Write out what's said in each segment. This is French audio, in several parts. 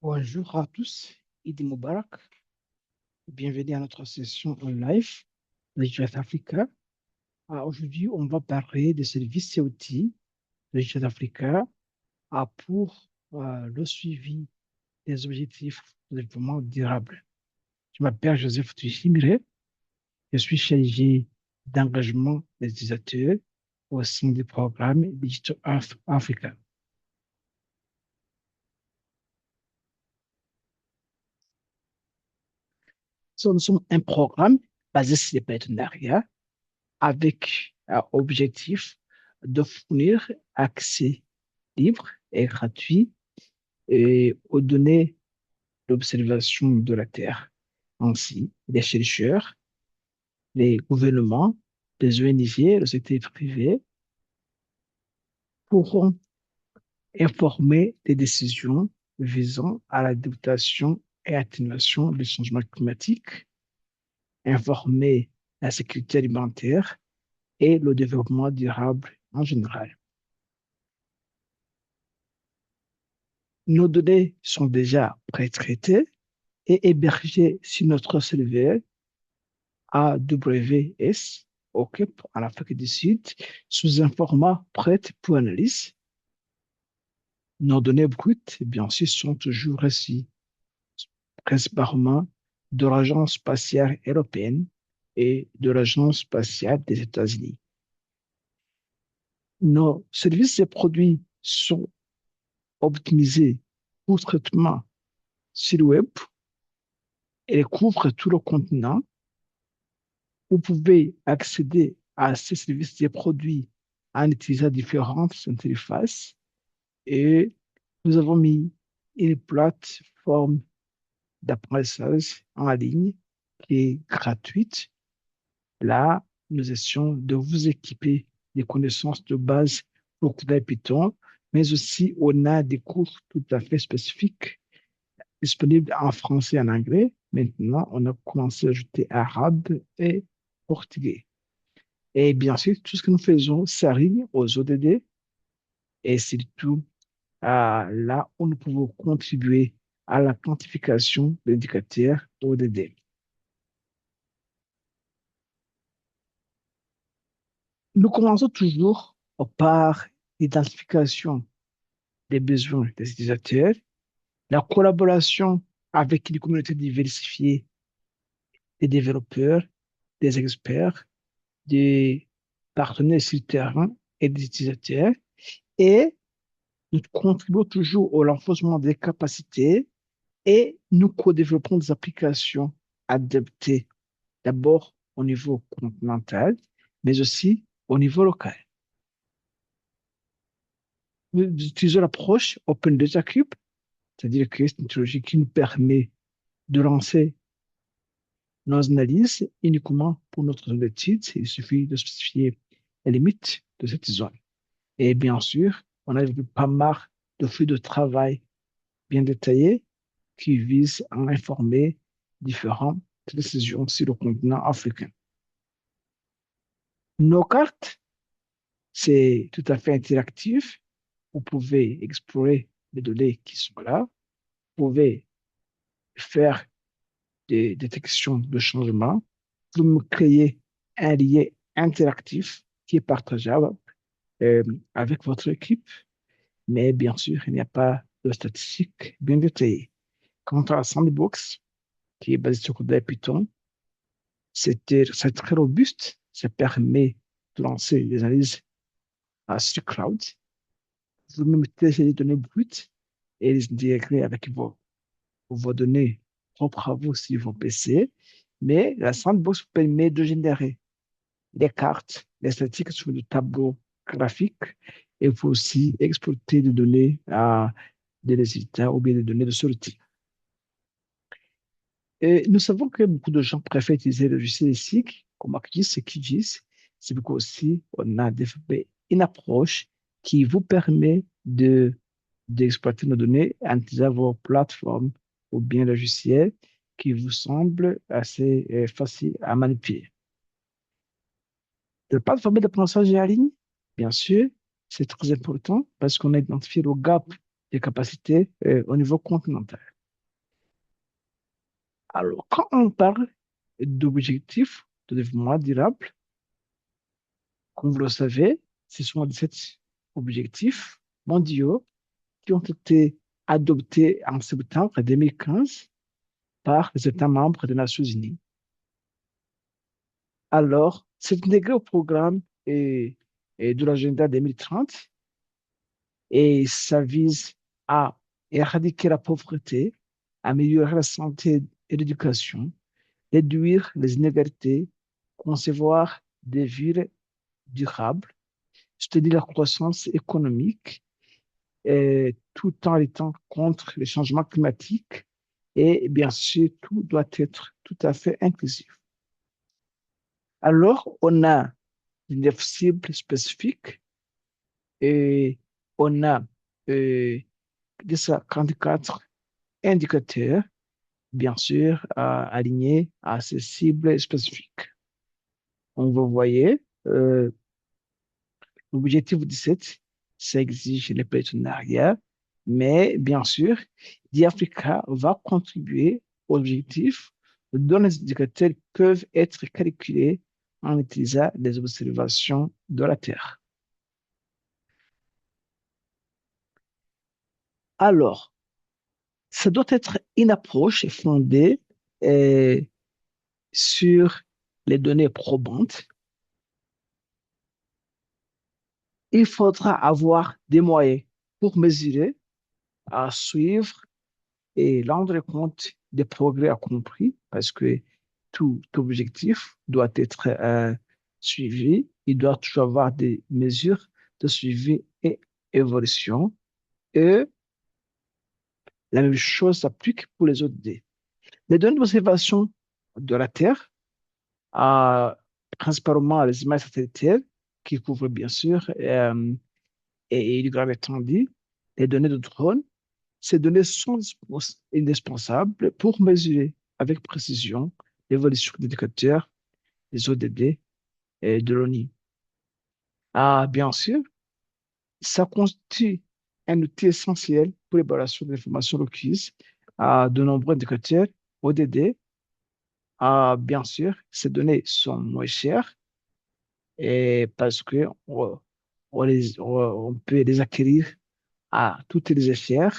Bonjour à tous, Idi Moubarak. Bienvenue à notre session en live de Jet Africa. Aujourd'hui, on va parler des services et outils de Jet Africa pour le suivi des objectifs de développement durable. Je m'appelle Joseph Tuchimire. Je suis chargé d'engagement des utilisateurs au sein du programme Digital Africa. Nous sommes un programme basé sur les partenariats avec objectif de fournir accès libre et gratuit aux données d'observation de la Terre. Ainsi, les chercheurs, les gouvernements, les ONG, le secteur privé pourront informer des décisions visant à l'adaptation et atténuation du changement climatique, informer la sécurité alimentaire et le développement durable en général. Nos données sont déjà pré-traitées et hébergées sur notre serveur AWS occupe en Afrique du Sud sous un format prêt pour analyse. Nos données brutes, bien sûr, sont toujours reçues principalement de l'Agence spatiale européenne et de l'Agence spatiale des États-Unis. Nos services et produits sont optimisés pour traitement sur le web et couvrent tout le continent. Vous pouvez accéder à ces services et produits en utilisant différentes interfaces et nous avons mis une plateforme d'apprentissage en ligne qui est gratuite. Là, nous essayons de vous équiper des connaissances de base pour coder Python, mais aussi on a des cours tout à fait spécifiques disponibles en français et en anglais. Maintenant, on a commencé à ajouter arabe et portugais. Et bien sûr, tout ce que nous faisons s'aligne aux ODD et surtout là où nous pouvons contribuer à la quantification des indicateurs ODD. Nous commençons toujours par l'identification des besoins des utilisateurs, la collaboration avec les communautés diversifiées des développeurs, des experts, des partenaires sur le terrain et des utilisateurs. Et nous contribuons toujours au renforcement des capacités et nous co-développons des applications adaptées d'abord au niveau continental, mais aussi au niveau local. Nous utilisons l'approche Open Data Cube, c'est-à-dire que c'est une technologie qui nous permet de lancer nos analyses uniquement pour notre zone d'étude. Il suffit de spécifier les limites de cette zone. Et bien sûr, on a vu pas mal de flux de travail bien détaillés qui visent à informer différentes décisions sur le continent africain. Nos cartes, c'est tout à fait interactif. Vous pouvez explorer les données qui sont là. Vous pouvez faire des détections de changement. Vous me créez un lien interactif qui est partageable euh, avec votre équipe. Mais bien sûr, il n'y a pas de statistiques bien détaillées. Quant à la sandbox, qui est basée sur Code Python, c'est très robuste. Ça permet de lancer des analyses sur cloud. Vous mettez les données brutes et les intégrer avec vos données propres à vous sur vos PC. Mais la sandbox vous permet de générer des cartes, des statistiques sur le tableau graphique et vous aussi exploiter des données des résultats ou bien des données de sortie. Et nous savons que beaucoup de gens préfèrent utiliser le logiciel SIG, comme ArcGIS et QGIS. C'est pourquoi aussi on a développé une approche qui vous permet d'exploiter nos données en utilisant vos plateformes ou bien logiciels qui vous semblent assez faciles à manipuler. La plateforme d'apprentissage en ligne, bien sûr, c'est très important parce qu'on a identifié le gap des capacités au niveau continental. Alors, quand on parle d'objectifs de développement durable, comme vous le savez, ce sont 17 objectifs mondiaux qui ont été adoptés en septembre 2015 par les États membres des Nations Unies. Alors, c'est intégré au programme et de l'agenda 2030 et ça vise à éradiquer la pauvreté, améliorer la santé et l'éducation, réduire les inégalités, concevoir des villes durables, soutenir la croissance économique, tout en étant contre les changements climatiques. Et bien sûr, tout doit être tout à fait inclusif. Alors, on a une cible spécifique et on a euh, 244 indicateurs, bien sûr, alignés à ces cibles spécifiques. Donc, vous voyez, l'objectif 17, ça exige les partenariats, mais bien sûr, l'Africa va contribuer aux objectifs dont les indicateurs peuvent être calculés en utilisant les observations de la Terre. Alors, ça doit être une approche fondée euh, sur les données probantes. Il faudra avoir des moyens pour mesurer, à suivre et rendre compte des progrès accomplis parce que tout objectif doit être suivi. Il doit toujours avoir des mesures de suivi et évolution. Et la même chose s'applique pour les autres dés. Les données d'observation de la Terre, euh, principalement les images satellitaires, qui couvrent bien sûr et du grand étendu, les données de drone. Ces données sont indispensables pour mesurer avec précision l'évolution des indicateurs des ODD et de l'ONU. Ah, bien sûr, ça constitue un outil essentiel pour l'évaluation des informations requises à de nombreux indicateurs ODD. Ah, bien sûr, ces données sont moins chères et parce que on peut les acquérir à toutes les échelles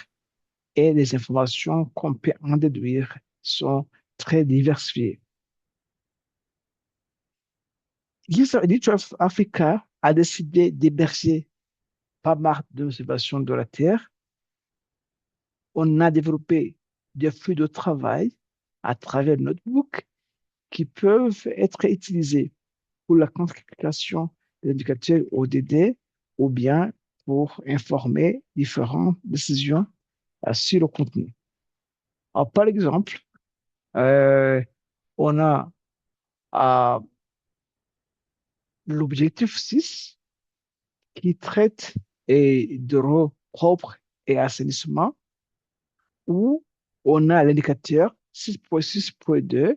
et les informations qu'on peut en déduire sont très diversifiées. L'Initiative Africa a décidé d'héberger pas mal d'observations de la Terre. On a développé des flux de travail à travers Notebook qui peuvent être utilisés pour la quantification des indicateurs ODD ou bien pour informer différentes décisions sur le contenu. Alors, par exemple, euh, on a euh, l'objectif 6 qui traite de l'eau propre et assainissement, où on a l'indicateur 6.6.2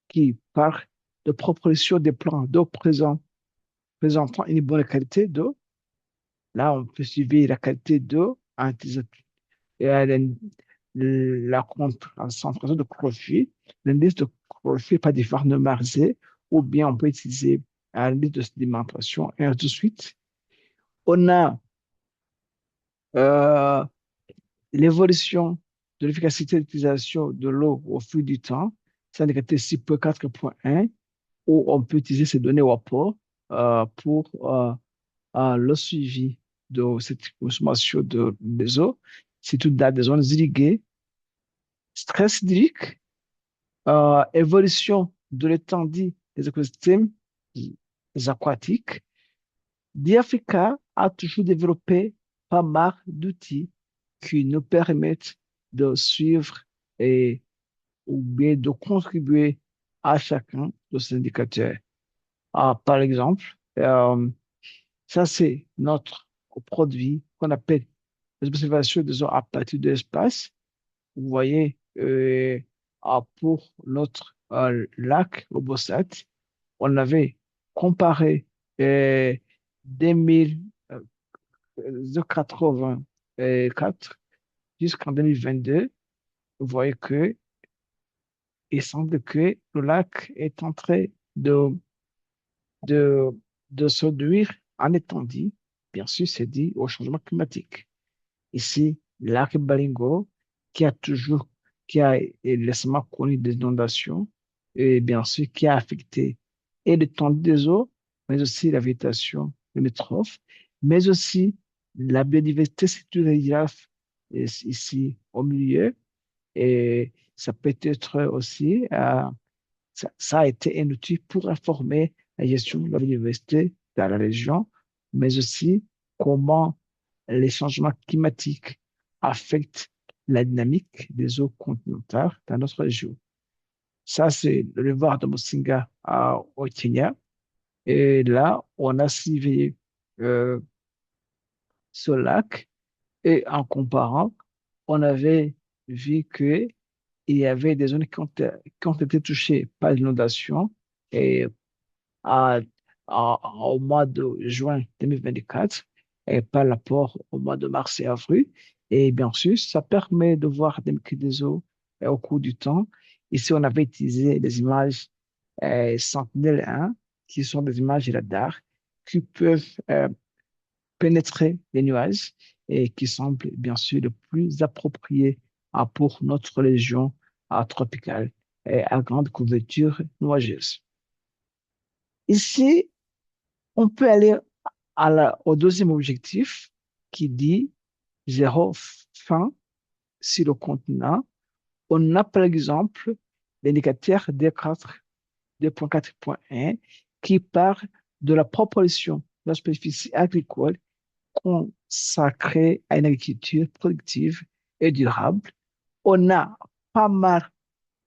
qui parle de proposition des plans d'eau présentant une bonne qualité d'eau. Là, on peut suivre la qualité d'eau en utilisant la concentration de chlorophylle, l'indice de chlorophylle pas déformé ou bien on peut utiliser l'indice de sédimentation et ainsi de suite. On a euh, l'évolution de l'efficacité d'utilisation de l'eau au fil du temps, c'est indicateur 6.4.1, où on peut utiliser ces données au rapport pour le suivi de cette consommation des eaux, surtout dans des zones irriguées, stress hydrique, évolution de l'étendue des écosystèmes aquatiques. Diafrica a toujours développé pas mal d'outils qui nous permettent de suivre et ou bien de contribuer à chacun de ces indicateurs. Par exemple, ça c'est notre produit qu'on appelle l'observation des eaux à partir de l'espace. Vous voyez, pour notre lac Lobosat, on avait comparé euh, 2084 jusqu'en 2022. Vous voyez que il semble que le lac est en train de, de, de se réduire en étendue. Bien sûr, c'est dû au changement climatique. Ici, le lac Balingo, qui a toujours, qui a récemment connu des inondations, et bien sûr, qui a affecté et l'étendue des eaux, mais aussi la végétation limitrophe, mais aussi la biodiversité, c'est une girafe ici au milieu, et ça peut être aussi, ça a été un outil pour informer la gestion de la biodiversité dans la région, mais aussi comment les changements climatiques affectent la dynamique des eaux continentales dans notre région. Ça, c'est le réservoir de Musinga au Kenya. Et là, on a suivi euh, ce lac et en comparant, on avait vu que il y avait des zones qui ont été touchées par l'inondation et à- au mois de juin 2024 et par rapport au mois de mars et avril. Et bien sûr, ça permet de voir des eaux au cours du temps. Ici, on avait utilisé des images Sentinelle-1, qui sont des images radar qui peuvent pénétrer les nuages et qui semblent bien sûr le plus approprié pour notre région tropicale et à grande couverture nuageuse. Ici, on peut aller au deuxième objectif qui dit zéro fin sur le continent. On a par exemple l'indicateur D4, 2.4.1 qui parle de la proportion de la superficie agricole consacrée à une agriculture productive et durable. On a pas mal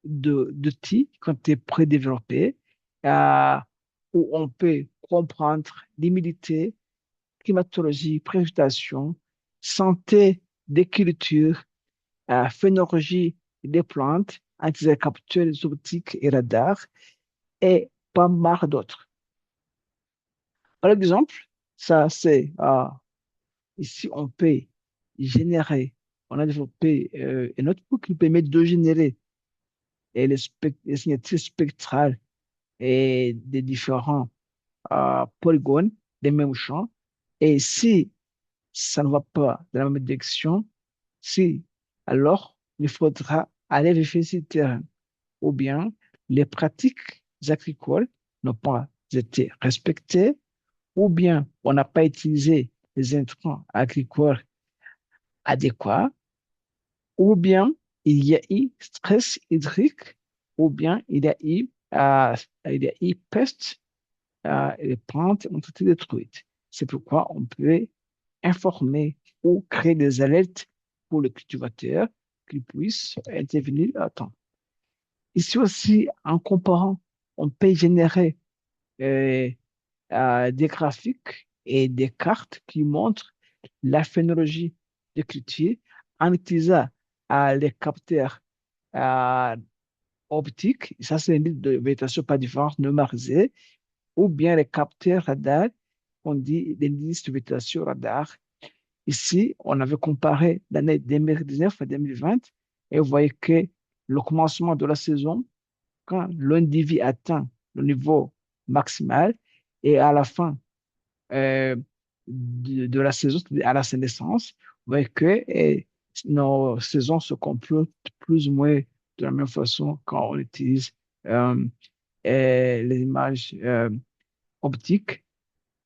d'outils qui ont été prédéveloppés euh, où on peut comprendre l'humidité, climatologie, précipitation, santé des cultures, phénologie des plantes, antisères capteurs optiques et radars, et pas mal d'autres. Par exemple, ça c'est ici on peut générer, on a développé un autre outil qui permet de générer les signatures spectrales et des différents polygones des mêmes champs. Et si ça ne va pas dans la même direction, si, alors il faudra aller vérifier sur le terrain. Ou bien les pratiques agricoles n'ont pas été respectées, ou bien on n'a pas utilisé les intrants agricoles adéquats, ou bien il y a eu stress hydrique, ou bien il y a eu peste, les plantes ont été détruites. C'est pourquoi on peut informer ou créer des alertes pour le cultivateur qu'il puisse intervenir à temps. Ici aussi, en comparant, on peut générer euh, des graphiques et des cartes qui montrent la phénologie des cultures en utilisant les capteurs euh, optiques, ça c'est une liste de végétation pas différente numérisée, ou bien les capteurs radar, on dit des listes de végétation radar. Ici, on avait comparé l'année 2019 à 2020 et vous voyez que le commencement de la saison, quand l'individu atteint le niveau maximal et à la fin de la saison, à la naissance, vous voyez que nos saisons se complètent plus ou moins de la même façon quand on utilise euh, les images optiques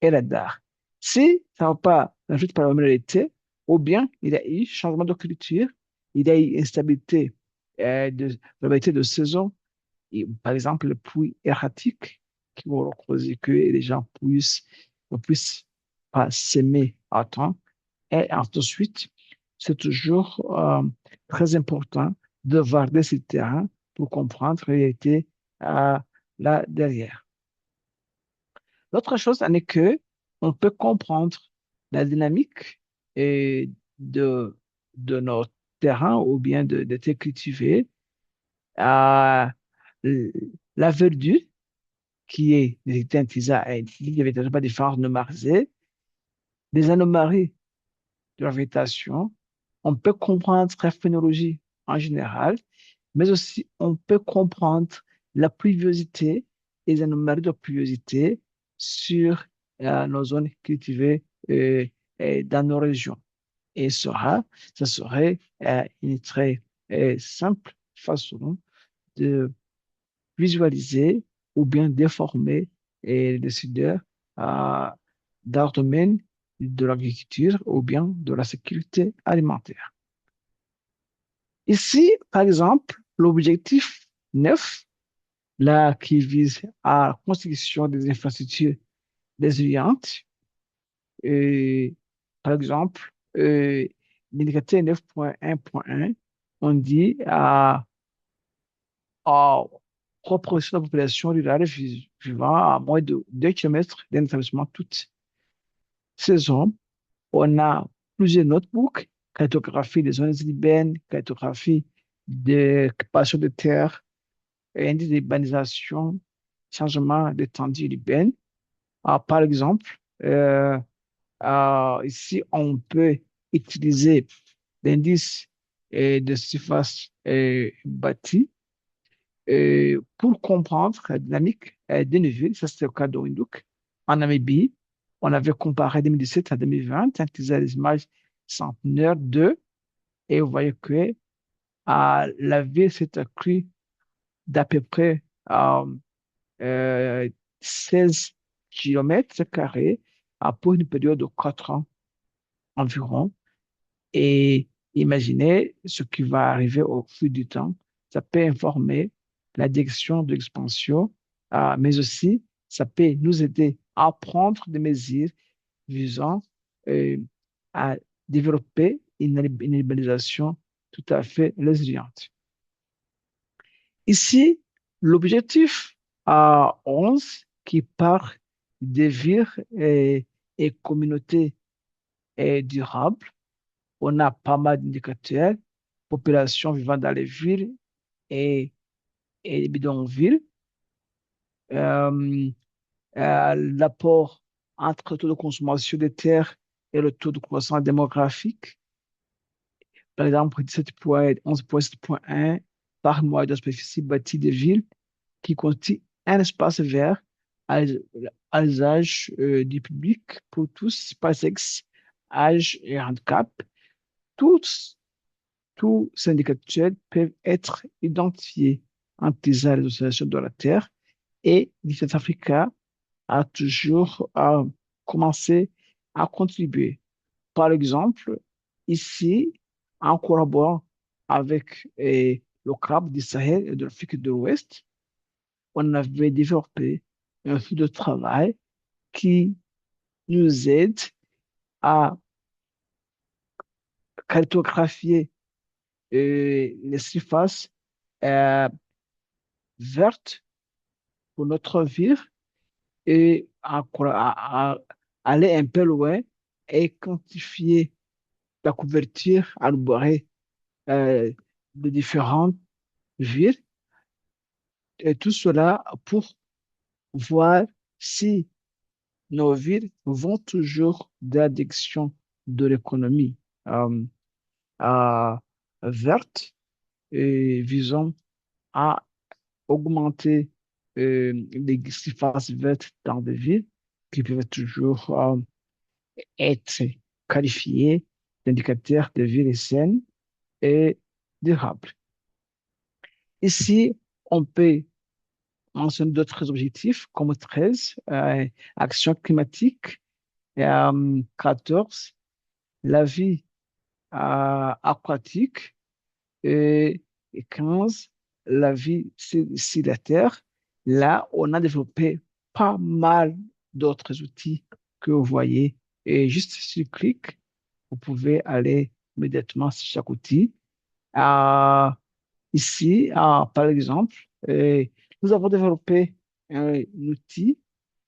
et radar. Si ça ne va pas juste par la réalité, ou bien il y a eu changement de culture, il y a eu instabilité de variété de saison, et, par exemple, le pluie erratique qui vont causer que les gens ne puissent pas s'aimer à temps. Et ensuite, c'est toujours très important de voir des terrains pour comprendre la réalité là derrière. L'autre chose est que on peut comprendre la dynamique et de nos terrains ou bien de terres cultivées, euh, la verdure qui est synthétisée à une végétation pas différente de marzé, des anomalies de la végétation. On peut comprendre la phénologie en général mais aussi on peut comprendre la pluviosité et les anomalies de pluviosité sur nos zones cultivées dans nos régions. Et ça serait une très simple façon de visualiser ou bien déformer les décideurs euh, dans le domaine de l'agriculture ou bien de la sécurité alimentaire. Ici, par exemple, l'objectif 9, là, qui vise à la construction des infrastructures résilientes, et, par exemple, l'indicateur 9.1.1, on dit à proportion de la population rurale vivant à moins de 2 km d'un établissement toute saison. On a plusieurs notebooks, cartographie des zones urbaines, cartographie des passions de terre, indice d'urbanisation, changement d'étendue urbaine. Par exemple, ici, on peut utiliser l'indice de surface bâtie pour comprendre la dynamique d'une ville. Ça, c'était le cas de Windhoek. En Namibie, on avait comparé 2017 à 2020, on utilisait les images centenaires 2, et vous voyez que la ville s'est accrue d'à peu près euh, 16 km² pour une période de 4 ans environ. Et imaginez ce qui va arriver au fil du temps. Ça peut informer la direction de l'expansion, mais aussi ça peut nous aider à prendre des mesures visant euh, à développer une urbanisation tout à fait résiliente. Ici, l'objectif à 11 qui part des villes et communautés durables. On a pas mal d'indicateurs, population vivant dans les villes et, et les bidonvilles, euh, l'apport entre le taux de consommation de terres et le taux de croissance démographique. Par exemple, 11,7.1 par mois de superficie bâtie de villes qui contient un espace vert à l'usage du public pour tous, par sexe, âge et handicap. Tous Tous ces indicateurs peuvent être identifiés en utilisant les oscillations de la Terre et l'État africain a toujours commencé à contribuer. Par exemple, ici, en collaborant avec le CRAB du Sahel et de l'Afrique de l'Ouest, on avait développé un flux de travail qui nous aide à cartographier les surfaces euh, vertes pour notre vie et aller un peu loin et quantifier la couverture arborée euh, de différentes villes. Et tout cela pour voir si nos villes vont toujours dans la direction de l'économie euh, euh, verte et visant à augmenter les surfaces vertes dans des villes qui peuvent toujours être qualifiées d'indicateurs de ville saine et durable. Ici, on peut mentionner d'autres objectifs comme 13, action climatique, et, 14, la vie aquatique, et, 15, la vie sur la Terre. Là, on a développé pas mal d'autres outils que vous voyez. Et juste sur clic, vous pouvez aller immédiatement sur chaque outil. Euh, Ici, par exemple, nous avons développé un outil,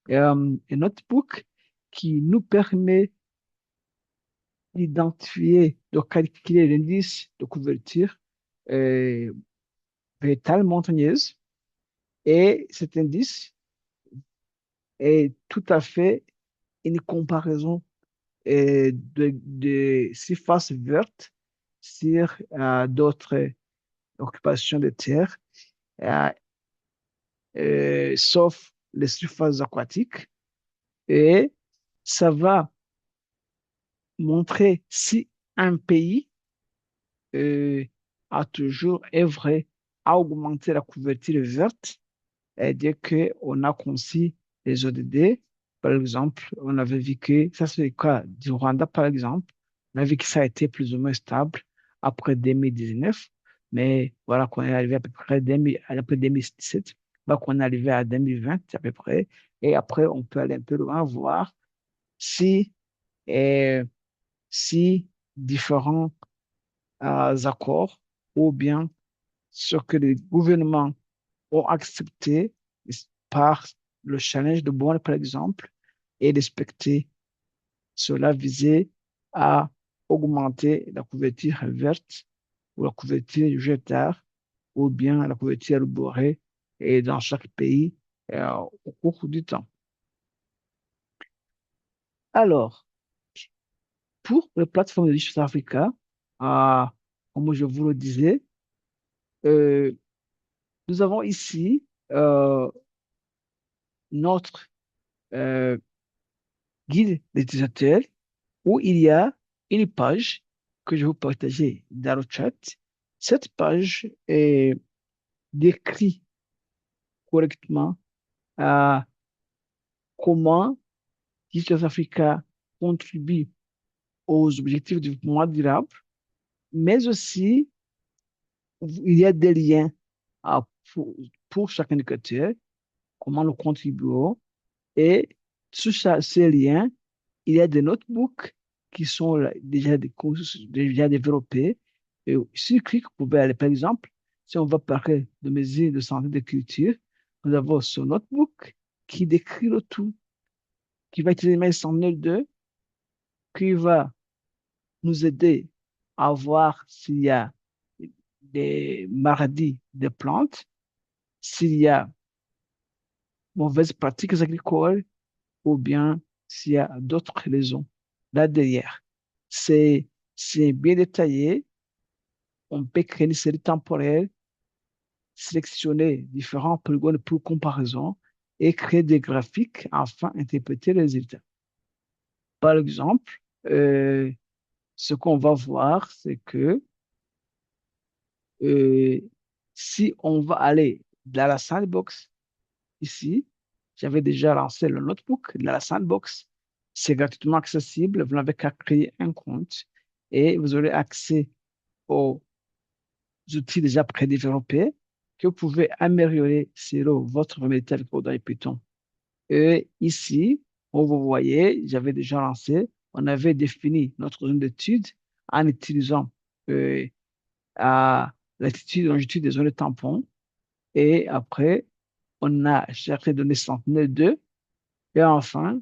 un notebook qui nous permet d'identifier, de calculer l'indice de couverture euh, végétale montagneuse. Et cet indice est tout à fait une comparaison de surfaces vertes sur d'autres occupation de terre, euh, sauf les surfaces aquatiques. Et ça va montrer si un pays euh, a toujours œuvré à augmenter la couverture verte dès qu'on a conçu les ODD. Par exemple, on avait vu que, ça c'est le cas du Rwanda par exemple, on a vu que ça a été plus ou moins stable après 2019, mais voilà qu'on est arrivé à peu près après 2017, voilà qu'on est arrivé à 2020 à peu près, et après on peut aller un peu loin, voir si, euh, si différents accords ou bien ce que les gouvernements ont accepté par le challenge de Bonn, par exemple, et respecter cela visait à augmenter la couverture verte ou la couverture végétale ou bien la couverture arborée et dans chaque pays au cours du temps. Alors, pour les plateformes de East Africa, euh, comme je vous le disais, euh, nous avons ici notre euh, guide d'utilisateur où il y a une page que je vais vous partager dans le chat. Cette page décrit correctement à comment East Africa contribue aux objectifs du développement durable, mais aussi il y a des liens à- pour, pour chaque indicateur, comment nous contribuons, et sur ces liens, il y a des notebooks qui sont déjà des courses déjà développés. Et sur clic, vous pouvez aller, par exemple, si on va parler de mesures de santé de culture, nous avons ce notebook qui décrit le tout, qui va utiliser mes 102, qui va nous aider à voir s'il y a des maladies des plantes, s'il y a mauvaises pratiques agricoles ou bien s'il y a d'autres raisons là derrière. C'est, c'est bien détaillé. On peut créer une série temporelle, sélectionner différents polygones pour comparaison et créer des graphiques afin d'interpréter les résultats. Par exemple, ce qu'on va voir, c'est que euh, si on va aller dans la sandbox ici, j'avais déjà lancé le notebook dans la sandbox. C'est gratuitement accessible. Vous n'avez qu'à créer un compte et vous aurez accès aux outils déjà prédéveloppés que vous pouvez améliorer sur votre méthode code Python. Et ici, comme vous voyez, j'avais déjà lancé, on avait défini notre zone d'étude en utilisant euh, à latitude et longitude des zones de tampons. Et après, on a cherché données Sentinel-2. Et enfin,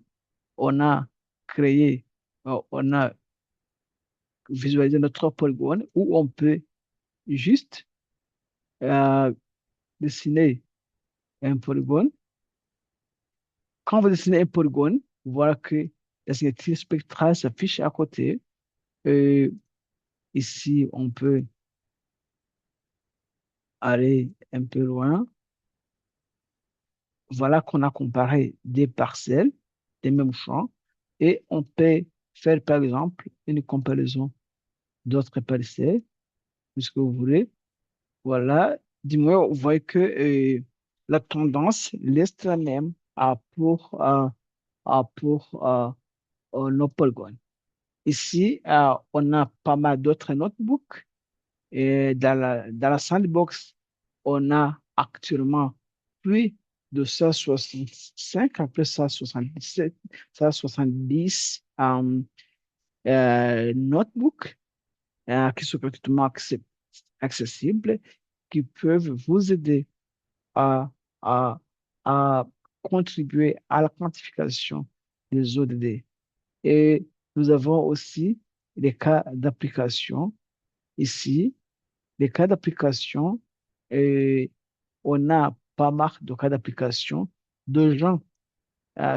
on a créé, on a visualisé notre polygone où on peut juste euh, dessiner un polygone. Quand vous dessinez un polygone, voilà que la signature spectrale s'affiche à côté. Et ici, on peut aller un peu loin. Voilà qu'on a comparé des parcelles des mêmes champs et on peut faire, par exemple, une comparaison d'autres parcelles, puisque vous voulez. Voilà, dis-moi, vous voyez que la tendance reste la même pour nos polygones. Ici, on a pas mal d'autres notebooks. Et dans la sandbox, on a actuellement plus de 165, après 177, 170 notebooks qui sont gratuitement accessibles, qui peuvent vous aider à, à, à contribuer à la quantification des ODD. Et nous avons aussi les cas d'application. Ici, les cas d'application, et on a pas mal de cas d'application de gens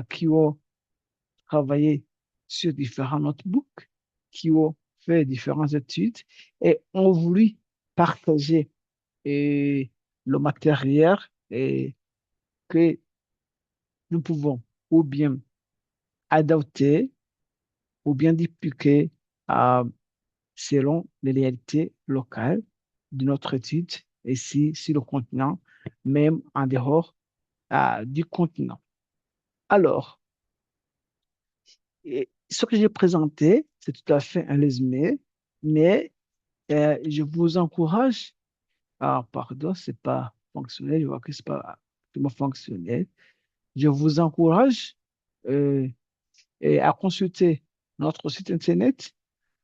qui ont travaillé sur différents notebooks, qui ont fait différentes études et ont voulu partager et le matériel et que nous pouvons ou bien adapter ou bien dupliquer euh, selon les réalités locales de notre étude ici sur le continent, même en dehors du continent. Alors, ce que j'ai présenté, c'est tout à fait un résumé, mais je vous encourage, pardon, c'est pas fonctionnel, je vois que c'est pas vraiment fonctionnel. Je vous encourage euh, à consulter notre site internet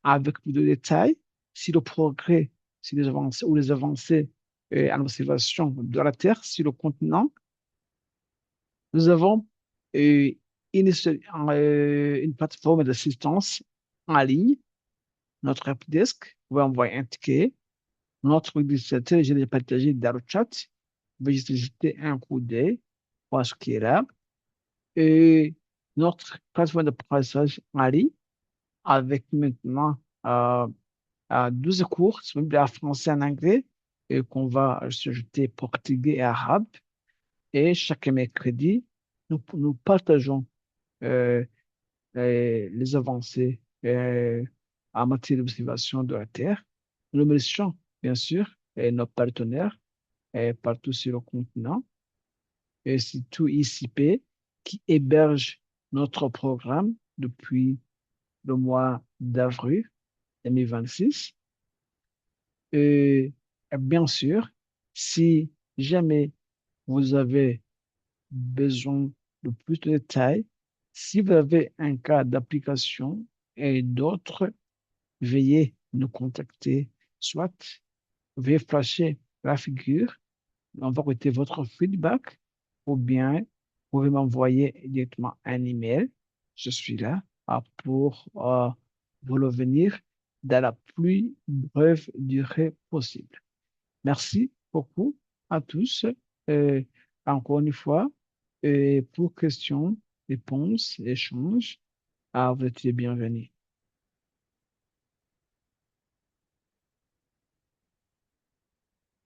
avec plus de détails sur le progrès, sur les avancées ou les avancées en observation de la Terre sur le continent. Nous avons euh, une plateforme d'assistance en ligne, notre helpdesk. Vous pouvez envoyer un ticket. Notre utilisateur, je l'ai partagé dans le chat. Vous pouvez juste jeter un coup d'œil, voir ce qui est là. Et notre plateforme de passage en ligne avec maintenant à 12 cours, disponibles en français et en anglais, et qu'on va se jeter portugais et arabe. Et chaque mercredi, nous partageons euh, les avancées en matière d'observation de la Terre. Nous remercions, bien sûr, nos partenaires partout sur le continent, et surtout ICP, qui héberge notre programme depuis le mois d'avril 2026. Et bien sûr, si jamais vous avez besoin de plus de détails, si vous avez un cas d'application et d'autres, veuillez nous contacter. Soit veuillez flasher la figure, on va écouter votre feedback, ou bien vous pouvez m'envoyer directement un email. Je suis là pour vous revenir dans la plus brève durée possible. Merci beaucoup à tous. Euh, Encore une fois, pour questions, réponses, échanges, vous êtes les bienvenus.